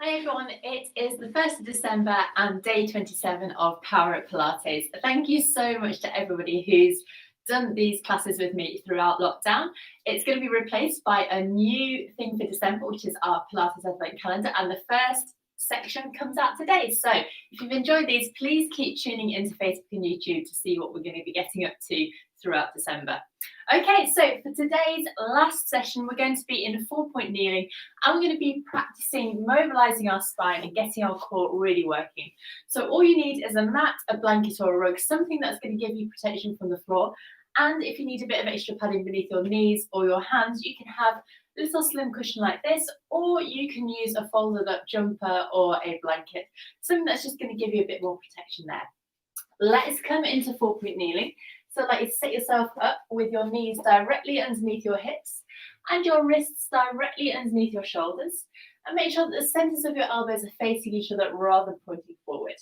Hi everyone, it is the 1st of December and day 27 of Power-Up Pilates. Thank you so much to everybody who's done these classes with me throughout lockdown. It's going to be replaced by a new thing for December, which is our Pilates Advent Calendar, and the first section comes out today. So if you've enjoyed these, please keep tuning into Facebook and YouTube to see what we're going to be getting up to throughout December. Okay, so for today's last session, we're going to be in 4-point kneeling, and we're going to be practicing mobilizing our spine and getting our core really working. So all you need is a mat, a blanket or a rug, something that's going to give you protection from the floor. And if you need a bit of extra padding beneath your knees or your hands, you can have a little slim cushion like this, or you can use a folded up jumper or a blanket, something that's just going to give you a bit more protection there. Let's come into 4-point kneeling. So like you set yourself up with your knees directly underneath your hips and your wrists directly underneath your shoulders, and make sure that the centers of your elbows are facing each other rather than pointing forward.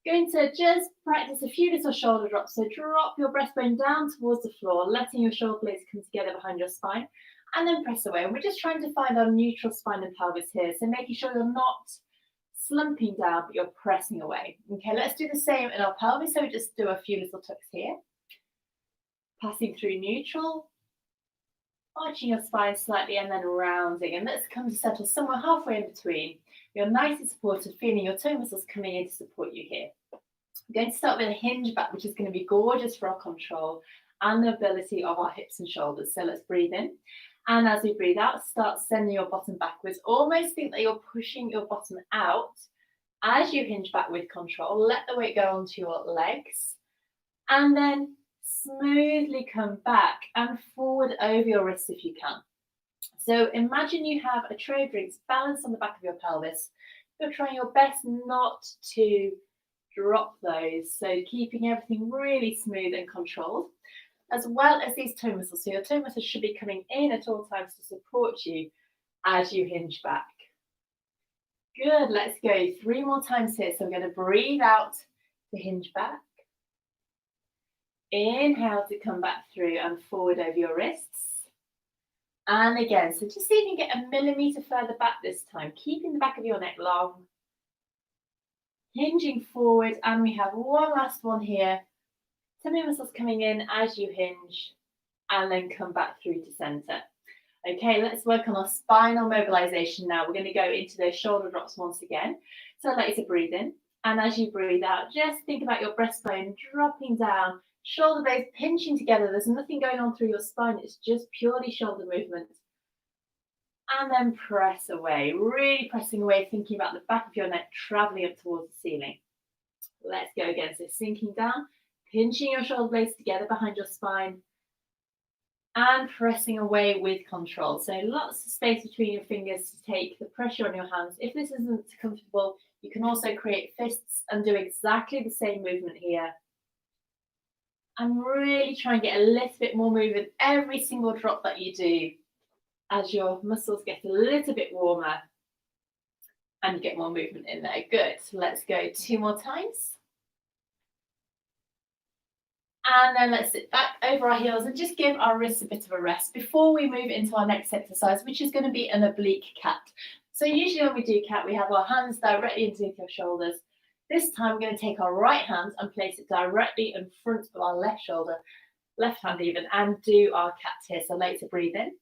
Going to just practice a few little shoulder drops. So drop your breastbone down towards the floor, letting your shoulder blades come together behind your spine, and then press away. And we're just trying to find our neutral spine and pelvis here. So making sure you're not slumping down, but you're pressing away. Okay, let's do the same in our pelvis. So we just do a few little tucks here. Passing through neutral, arching your spine slightly and then rounding. And let's come to settle somewhere halfway in between. You're nice and supported, feeling your toe muscles coming in to support you here. We're going to start with a hinge back, which is going to be gorgeous for our control and the ability of our hips and shoulders. So let's breathe in. And as we breathe out, start sending your bottom backwards. Almost think that you're pushing your bottom out as you hinge back with control. Let the weight go onto your legs. And then smoothly come back and forward over your wrists if you can. So imagine you have a tray of drinks balanced on the back of your pelvis. You're trying your best not to drop those, so keeping everything really smooth and controlled, as well as these toe muscles. So your toe muscles should be coming in at all times to support you as you hinge back. Good, let's go 3 more times here. So we're going to breathe out to hinge back. Inhale to come back through and forward over your wrists. And again, so just see if you can get a millimetre further back this time, keeping the back of your neck long. Hinging forward, and we have one last one here. Tummy muscles coming in as you hinge, and then come back through to centre. Okay, let's work on our spinal mobilisation now. We're going to go into those shoulder drops once again. So I'd like you to breathe in, and as you breathe out, just think about your breastbone dropping down, shoulder blades pinching together. There's nothing going on through your spine. It's just purely shoulder movement. And then press away, really pressing away, thinking about the back of your neck traveling up towards the ceiling. Let's go again. So sinking down, pinching your shoulder blades together behind your spine, and pressing away with control. So lots of space between your fingers to take the pressure on your hands. If this isn't comfortable, you can also create fists and do exactly the same movement here. And really try and get a little bit more movement every single drop that you do, as your muscles get a little bit warmer and you get more movement in there. Good. Let's go 2 more times. And then let's sit back over our heels and just give our wrists a bit of a rest before we move into our next exercise, which is going to be an oblique cat. So usually when we do cat, we have our hands directly underneath your shoulders. This time we're going to take our right hand and place it directly in front of our left shoulder, left hand even, and do our cat here. So later breathe in.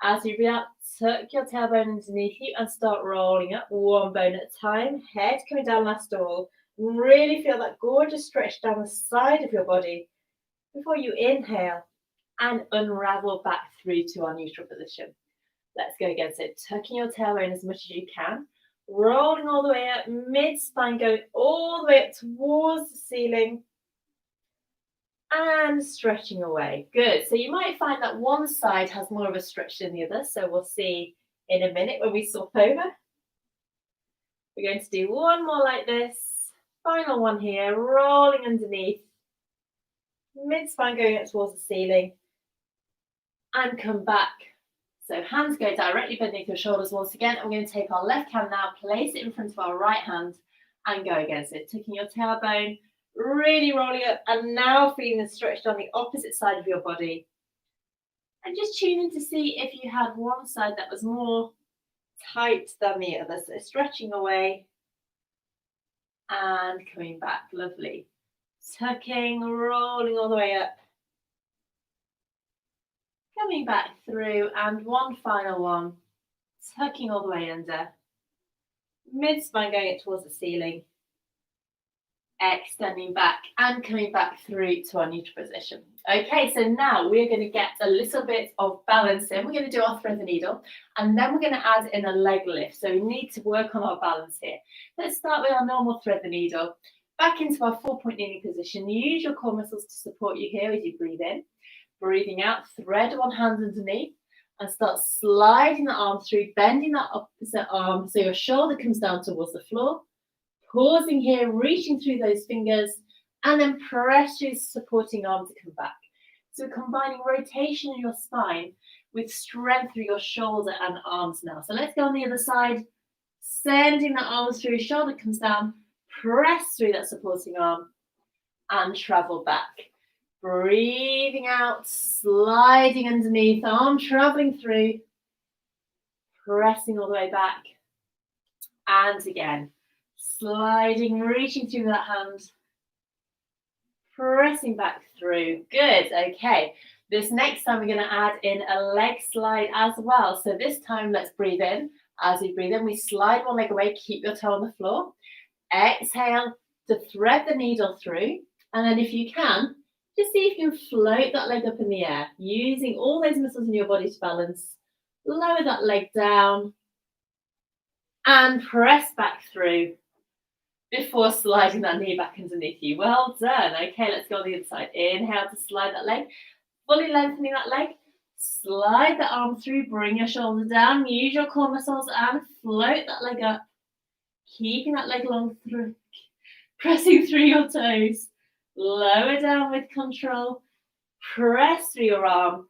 As you breathe out, tuck your tailbone underneath you and start rolling up one bone at a time. Head coming down last of all. Really feel that gorgeous stretch down the side of your body before you inhale and unravel back through to our neutral position. Let's go again. So tucking your tailbone as much as you can. Rolling all the way up, mid-spine going all the way up towards the ceiling. And stretching away. Good. So you might find that one side has more of a stretch than the other. So we'll see in a minute when we swap over. We're going to do one more like this. Final one here, rolling underneath. Mid-spine going up towards the ceiling. And come back. So hands go directly beneath your shoulders once again. I'm going to take our left hand now, place it in front of our right hand, and go again. So tucking your tailbone, really rolling up, and now feeling the stretch on the opposite side of your body. And just tune in to see if you had one side that was more tight than the other. So stretching away and coming back. Lovely. Tucking, rolling all the way up. Coming back through, and one final one. Tucking all the way under. Mid-spine going towards the ceiling. Extending back and coming back through to our neutral position. Okay, so now we're going to get a little bit of balance in. We're going to do our thread the needle, and then we're going to add in a leg lift. So we need to work on our balance here. Let's start with our normal thread the needle. Back into our 4-point kneeling position. Use your core muscles to support you here as you breathe in. Breathing out, thread one hand underneath and start sliding the arm through, bending that opposite arm so your shoulder comes down towards the floor. Pausing here, reaching through those fingers, and then press your supporting arm to come back. So we're combining rotation in your spine with strength through your shoulder and arms now. So let's go on the other side, sending the arms through, shoulder comes down, press through that supporting arm, and travel back. Breathing out, sliding underneath, arm traveling through, pressing all the way back, and again. Sliding, reaching through that hand, pressing back through. Good, okay. This next time we're going to add in a leg slide as well. So this time let's breathe in. As we breathe in, we slide one leg away, keep your toe on the floor. Exhale to thread the needle through. And then if you can, just see if you can float that leg up in the air, using all those muscles in your body to balance. Lower that leg down and press back through before sliding that knee back underneath you. Well done. Okay, let's go on the other side. Inhale to slide that leg, fully lengthening that leg. Slide the arm through, bring your shoulder down, use your core muscles and float that leg up. Keeping that leg long through, pressing through your toes. Lower down with control. Press through your arm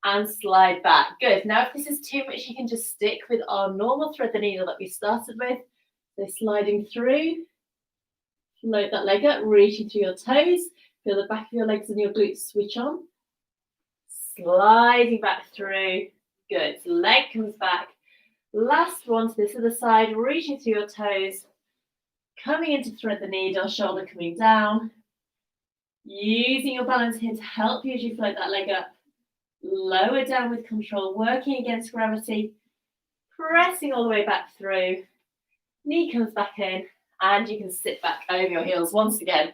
and slide back. Good. Now, if this is too much, you can just stick with our normal thread the needle that we started with. So sliding through, float that leg up, reaching through your toes. Feel the back of your legs and your glutes switch on. Sliding back through. Good. Leg comes back. Last one to this other side, reaching through your toes. Coming in to thread the needle, shoulder coming down. Using your balance here to help you as you float that leg up. Lower down with control, working against gravity. Pressing all the way back through. Knee comes back in, and you can sit back over your heels once again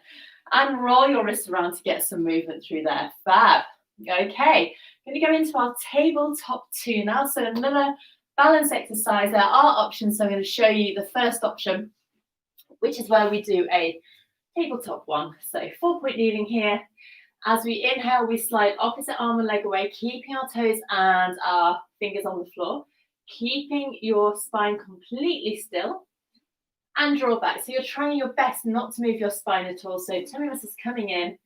and roll your wrists around to get some movement through there. Fab. Okay, going to go into our tabletop 2 now. So another balance exercise. There are options, so I'm going to show you the first option, which is where we do a tabletop 1. So 4-point kneeling here. As we inhale, we slide opposite arm and leg away, keeping our toes and our fingers on the floor, keeping your spine completely still. And draw back. So you're trying your best not to move your spine at all. So tummy muscles coming in,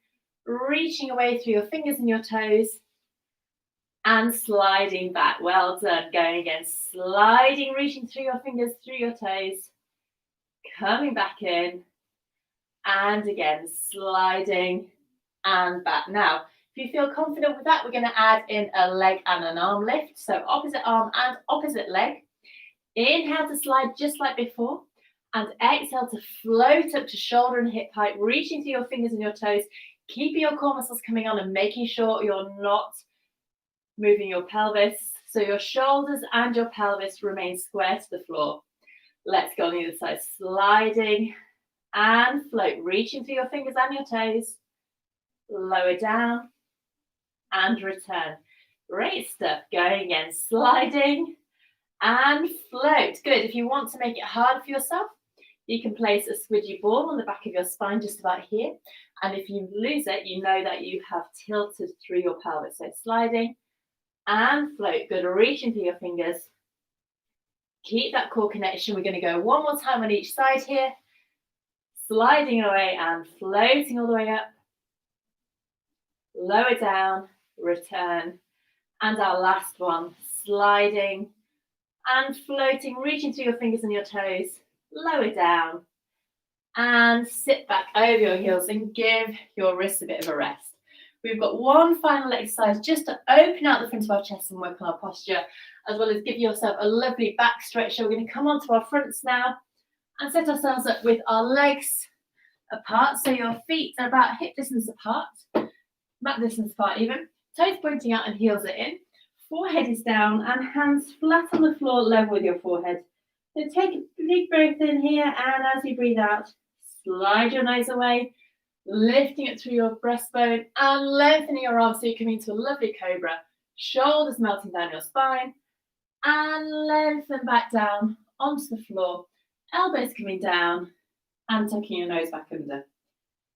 reaching away through your fingers and your toes, and sliding back. Well done. Going again. Sliding, reaching through your fingers, through your toes, coming back in, and again, sliding and back. Now, if you feel confident with that, we're going to add in a leg and an arm lift. So opposite arm and opposite leg. Inhale to slide just like before. And exhale to float up to shoulder and hip height, reaching through your fingers and your toes, keeping your core muscles coming on and making sure you're not moving your pelvis. So your shoulders and your pelvis remain square to the floor. Let's go on the other side. Sliding and float, reaching through your fingers and your toes. Lower down and return. Great stuff. Going again. Sliding and float. Good. If you want to make it hard for yourself, you can place a squidgy ball on the back of your spine just about here. And if you lose it, you know that you have tilted through your pelvis. So sliding and float. Good. Reaching through your fingers. Keep that core connection. We're going to go one more time on each side here. Sliding away and floating all the way up. Lower down, return. And our last one, sliding and floating, reaching through your fingers and your toes. Lower down and sit back over your heels and give your wrists a bit of a rest. We've got one final exercise just to open out the front of our chest and work on our posture, as well as give yourself a lovely back stretch. So we're going to come onto our fronts now and set ourselves up with our legs apart. So your feet are about hip distance apart, mat distance apart even. Toes pointing out and heels are in. Forehead is down and hands flat on the floor, level with your forehead. So take a big breath in here, and as you breathe out, slide your nose away, lifting it through your breastbone and lengthening your arms so you come into a lovely cobra. Shoulders melting down your spine and lengthen back down onto the floor. Elbows coming down and tucking your nose back under.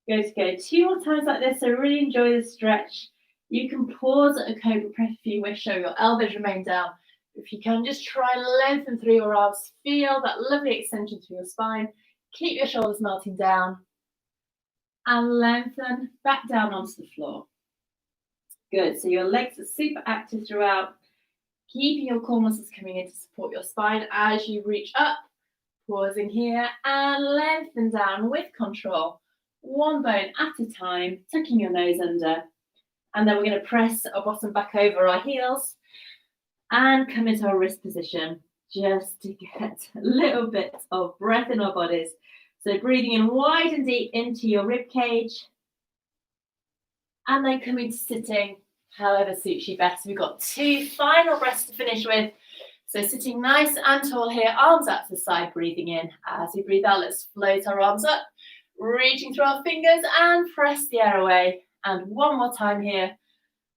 Go 2 more times like this, so really enjoy the stretch. You can pause at a cobra press if you wish, so your elbows remain down. If you can, just try and lengthen through your arms. Feel that lovely extension through your spine. Keep your shoulders melting down and lengthen back down onto the floor. Good, so your legs are super active throughout, keeping your core muscles coming in to support your spine as you reach up, pausing here and lengthen down with control, one bone at a time, tucking your nose under, and then we're going to press our bottom back over our heels and come into our wrist position just to get a little bit of breath in our bodies. So breathing in wide and deep into your rib cage, and then coming to sitting, however suits you best. We've got 2 final breaths to finish with. So sitting nice and tall here, arms out to the side, breathing in. As we breathe out, let's float our arms up, reaching through our fingers and press the air away. And one more time here,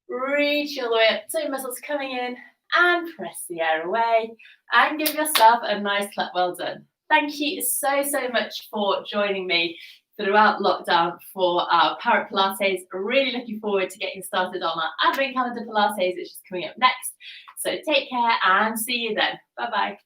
reach all the way up, toe muscles coming in and press the air away, and give yourself a nice clap. Well done. Thank you so much for joining me throughout lockdown for our Power-Up Pilates. Really looking forward to getting started on our Advent Calendar Pilates, which is coming up next. So take care and see you then. Bye-bye.